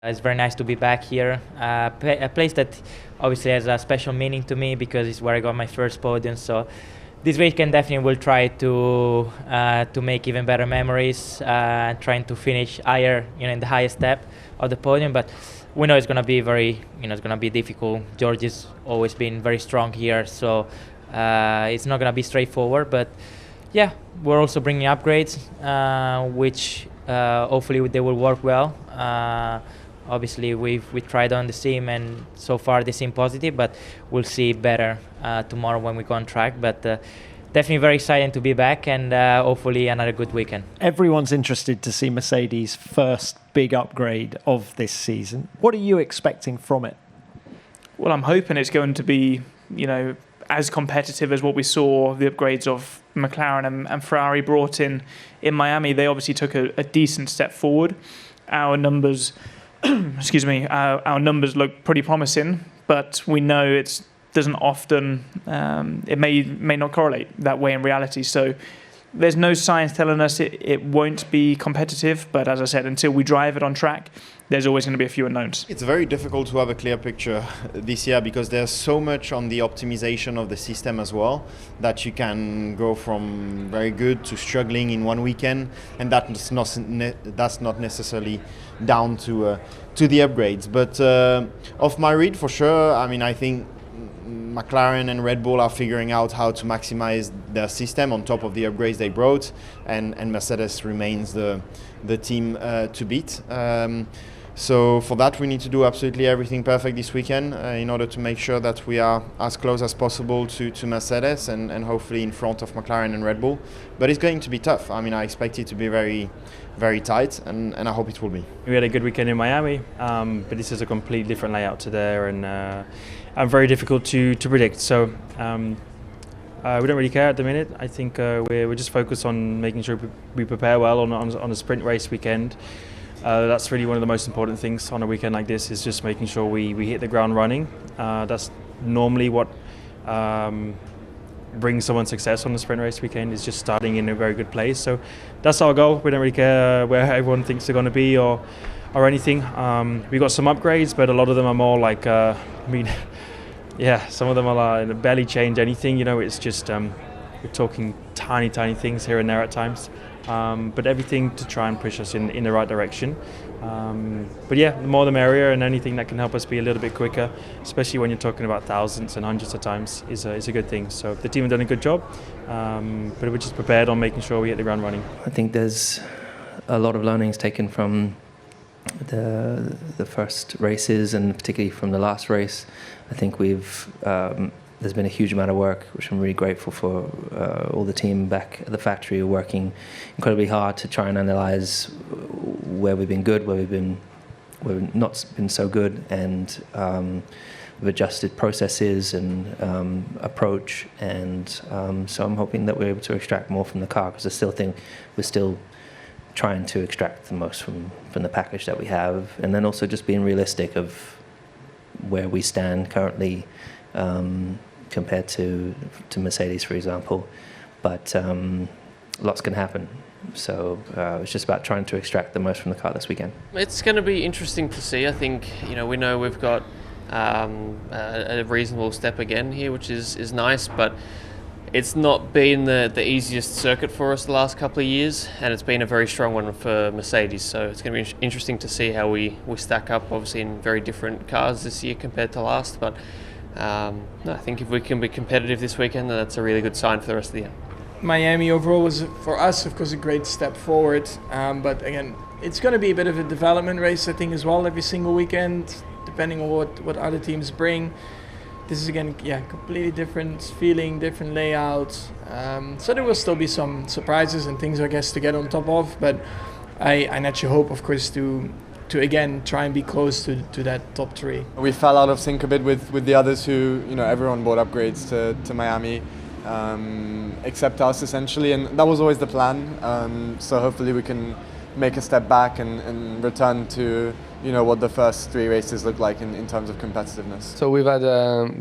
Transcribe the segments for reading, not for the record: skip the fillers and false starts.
It's very nice to be back here. A place that obviously has a special meaning to me because it's where I got my first podium. So this weekend definitely will try to make even better memories, trying to finish higher, in the highest step of the podium. But we know it's going to be it's going to be difficult. George has always been very strong here, so it's not going to be straightforward. But yeah, we're also bringing upgrades, which hopefully they will work well. Obviously, we tried on the sim, and so far they seem positive, but we'll see better tomorrow when we go on track. But definitely very exciting to be back, and hopefully another good weekend. Everyone's interested to see Mercedes' first big upgrade of this season. What are you expecting from it? Well, I'm hoping it's going to be, as competitive as what we saw the upgrades of McLaren and Ferrari brought in Miami. They obviously took a decent step forward. Our numbers, our numbers look pretty promising, but we know it doesn't often. It may not correlate that way in reality. So there's no science telling us it won't be competitive. But as I said, until we drive it on track, there's always going to be a few unknowns. It's very difficult to have a clear picture this year because there's so much on the optimization of the system as well that you can go from very good to struggling in one weekend, and that's not necessarily down to the upgrades. But off my read, for sure, I think McLaren and Red Bull are figuring out how to maximize their system on top of the upgrades they brought, and Mercedes remains the team to beat. So for that, we need to do absolutely everything perfect this weekend in order to make sure that we are as close as possible to Mercedes and hopefully in front of McLaren and Red Bull. But it's going to be tough. I expect it to be very, very tight, and I hope it will be. We had a good weekend in Miami, but this is a completely different layout to there, and very difficult to predict. So we don't really care at the minute. I think we're just focused on making sure we prepare well on a sprint race weekend. That's really one of the most important things on a weekend like this, is just making sure we hit the ground running. That's normally what brings someone success on the sprint race weekend, is just starting in a very good place. So that's our goal. We don't really care where everyone thinks they're going to be or anything. We got some upgrades, but a lot of them are more like, some of them are barely change anything. It's just we're talking tiny things here and there at times. But everything to try and push us in the right direction. But yeah, the more the merrier, and anything that can help us be a little bit quicker, especially when you're talking about thousands and hundreds of times, is a good thing. So the team have done a good job, but we're just prepared on making sure we hit the ground running. I think there's a lot of learnings taken from the first races, and particularly from the last race. I think there's been a huge amount of work, which I'm really grateful for. All the team back at the factory are working incredibly hard to try and analyze where we've been good, where we've not been so good, and we've adjusted processes and approach. And so I'm hoping that we're able to extract more from the car, because I still think we're still trying to extract the most from the package that we have, and then also just being realistic of where we stand currently compared to Mercedes, for example. But lots can happen. So it's just about trying to extract the most from the car this weekend. It's going to be interesting to see. I think, we know we've got a reasonable step again here, which is nice, but it's not been the easiest circuit for us the last couple of years, and it's been a very strong one for Mercedes. So it's going to be interesting to see how we stack up, obviously in very different cars this year compared to last. But I think if we can be competitive this weekend, then that's a really good sign for the rest of the year. Miami overall was, for us, of course, a great step forward. But again, it's going to be a bit of a development race, I think, as well, every single weekend, depending on what other teams bring. This is, again, completely different feeling, different layout. So there will still be some surprises and things, I guess, to get on top of. But I naturally hope, of course, to again try and be close to that top three. We fell out of sync a bit with the others who, everyone bought upgrades to Miami, except us essentially, and that was always the plan. So hopefully we can make a step back and return to what the first 3 races look like in terms of competitiveness. So we've had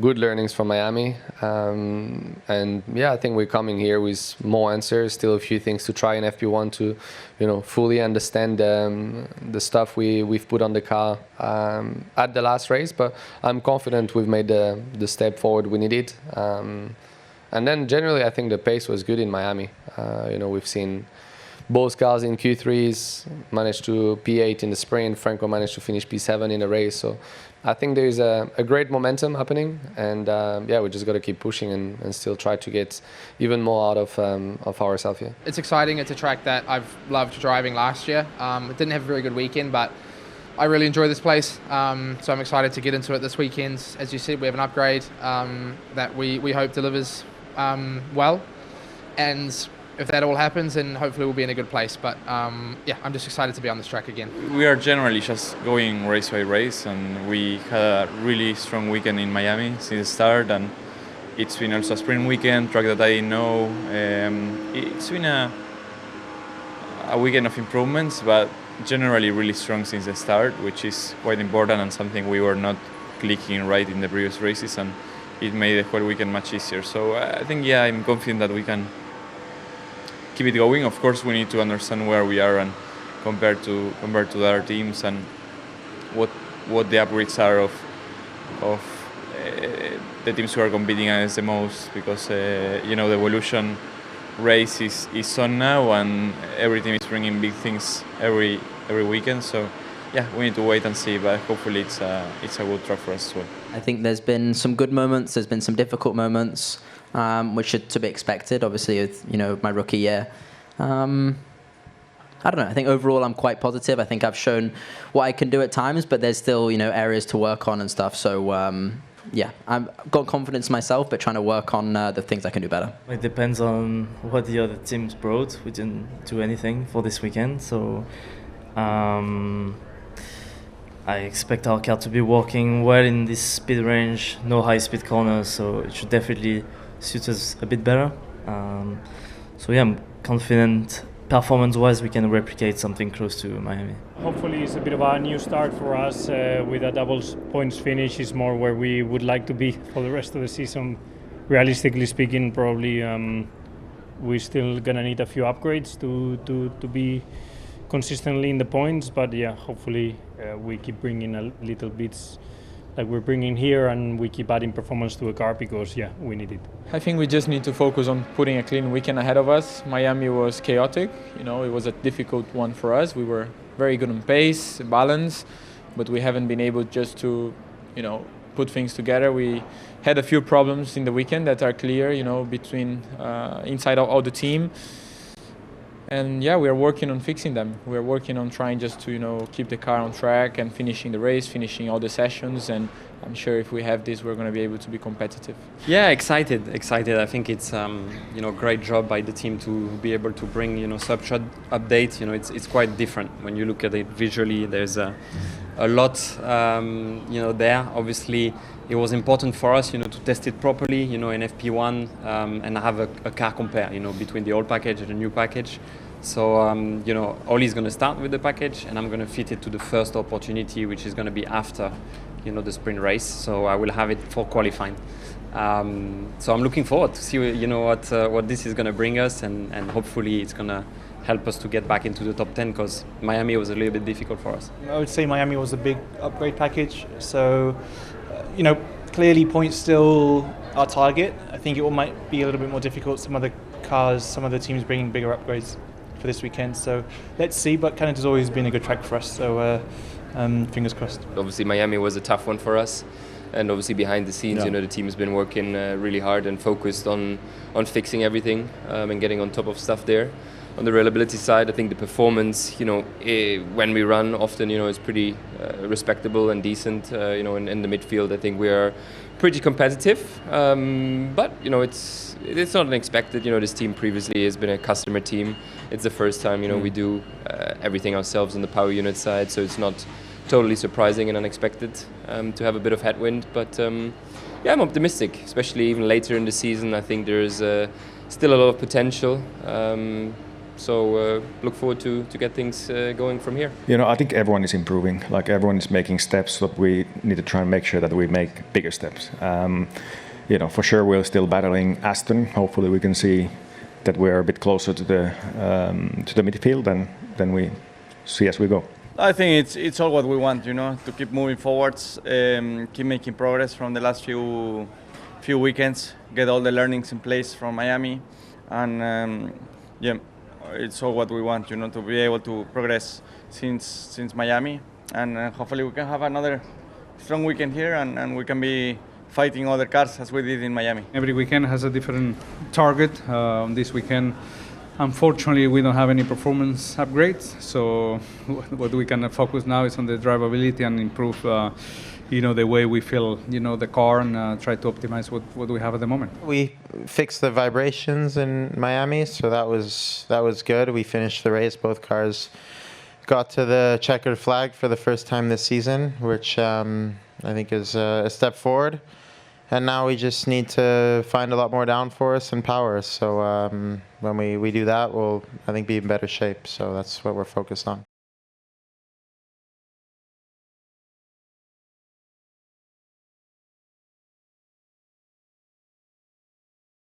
good learnings from Miami, and I think we're coming here with more answers, still a few things to try in FP1 to fully understand the stuff we've put on the car at the last race, but I'm confident we've made the step forward we needed. And then generally I think the pace was good in Miami. We've seen both cars in Q3s managed to P8 in the sprint. Franco managed to finish P7 in the race. So I think there is a great momentum happening, and we just got to keep pushing and still try to get even more out of ourselves here. It's exciting. It's a track that I've loved driving last year. It didn't have a very good weekend, but I really enjoy this place. So I'm excited to get into it this weekend. As you said, we have an upgrade that we hope delivers well, and if that all happens, then hopefully we'll be in a good place. But I'm just excited to be on this track again. We are generally just going race by race, and we had a really strong weekend in Miami since the start, and it's been also a sprint weekend, track that I didn't know. It's been a weekend of improvements, but generally really strong since the start, which is quite important and something we were not clicking right in the previous races, and it made the whole weekend much easier. So I think, I'm confident that we can keep it going. Of course, we need to understand where we are and compared to the other teams, and what the upgrades are of the teams who are competing against the most, because the Evolution race is on now, and every team is bringing big things every weekend. So we need to wait and see, but hopefully it's a good track for us as well. I think there's been some good moments, there's been some difficult moments, which are to be expected, obviously, with my rookie year. I don't know. I think overall I'm quite positive. I think I've shown what I can do at times, but there's still areas to work on and stuff. So I've got confidence in myself, but trying to work on the things I can do better. It depends on what the other teams brought. We didn't do anything for this weekend, so I expect our car to be working well in this speed range, no high-speed corners, so it should definitely suit us a bit better. I'm confident performance-wise we can replicate something close to Miami. Hopefully it's a bit of a new start for us with a double points finish. Is more where we would like to be for the rest of the season. Realistically speaking, probably we're still gonna need a few upgrades to be consistently in the points, but hopefully we keep bringing a little bits like we're bringing here, and we keep adding performance to the car, because we need it. I think we just need to focus on putting a clean weekend ahead of us. Miami was chaotic, it was a difficult one for us. We were very good on pace, balance, but we haven't been able just to, put things together. We had a few problems in the weekend that are clear, between inside of all the team. And we are working on fixing them. We are working on trying just to, keep the car on track and finishing the race, finishing all the sessions. And I'm sure if we have this, we're going to be able to be competitive. Yeah, excited. I think it's great job by the team to be able to bring sub-shot updates. It's quite different when you look at it visually. There's a lot there. Obviously, it was important for us to test it properly in FP1 and have a car compare between the old package and the new package. So Oli's going to start with the package, and I'm going to fit it to the first opportunity, which is going to be after the sprint race. So I will have it for qualifying. So I'm looking forward to see what this is going to bring us, and hopefully it's going to help us to get back into the top 10, because Miami was a little bit difficult for us. I would say Miami was a big upgrade package. So clearly points still our target. I think it might be a little bit more difficult. Some other cars, some other teams bringing bigger upgrades for this weekend. So let's see, but Canada's always been a good track for us. So fingers crossed. Obviously Miami was a tough one for us. And obviously behind the scenes, the team has been working really hard and focused on fixing everything and getting on top of stuff there. On the reliability side, I think the performance, when we run, often, is pretty respectable and decent. In the midfield, I think we are pretty competitive. But it's not unexpected. This team previously has been a customer team. It's the first time, we do everything ourselves on the power unit side, so it's not totally surprising and unexpected to have a bit of headwind. But I'm optimistic, especially even later in the season. I think there's still a lot of potential. So look forward to get things going from here. You know, I think everyone is improving. Like everyone is making steps, but we need to try and make sure that we make bigger steps. You know, for sure we're still battling Aston. Hopefully we can see that we're a bit closer to the midfield than we see as we go. I think it's all what we want, you know, to keep moving forwards, keep making progress from the last few weekends, get all the learnings in place from Miami, and yeah, it's all what we want, you know, to be able to progress since Miami, and hopefully we can have another strong weekend here, and we can be fighting other cars as we did in Miami. Every weekend has a different target. This weekend, unfortunately, we don't have any performance upgrades. So what we can focus now is on the drivability and improve, you know, the way we feel, you know, the car, and try to optimize what we have at the moment. We fixed the vibrations in Miami, so that was good. We finished the race. Both cars got to the checkered flag for the first time this season, which I think is a step forward. And now we just need to find a lot more downforce and power. So when we do that, we'll, I think, be in better shape. So that's what we're focused on.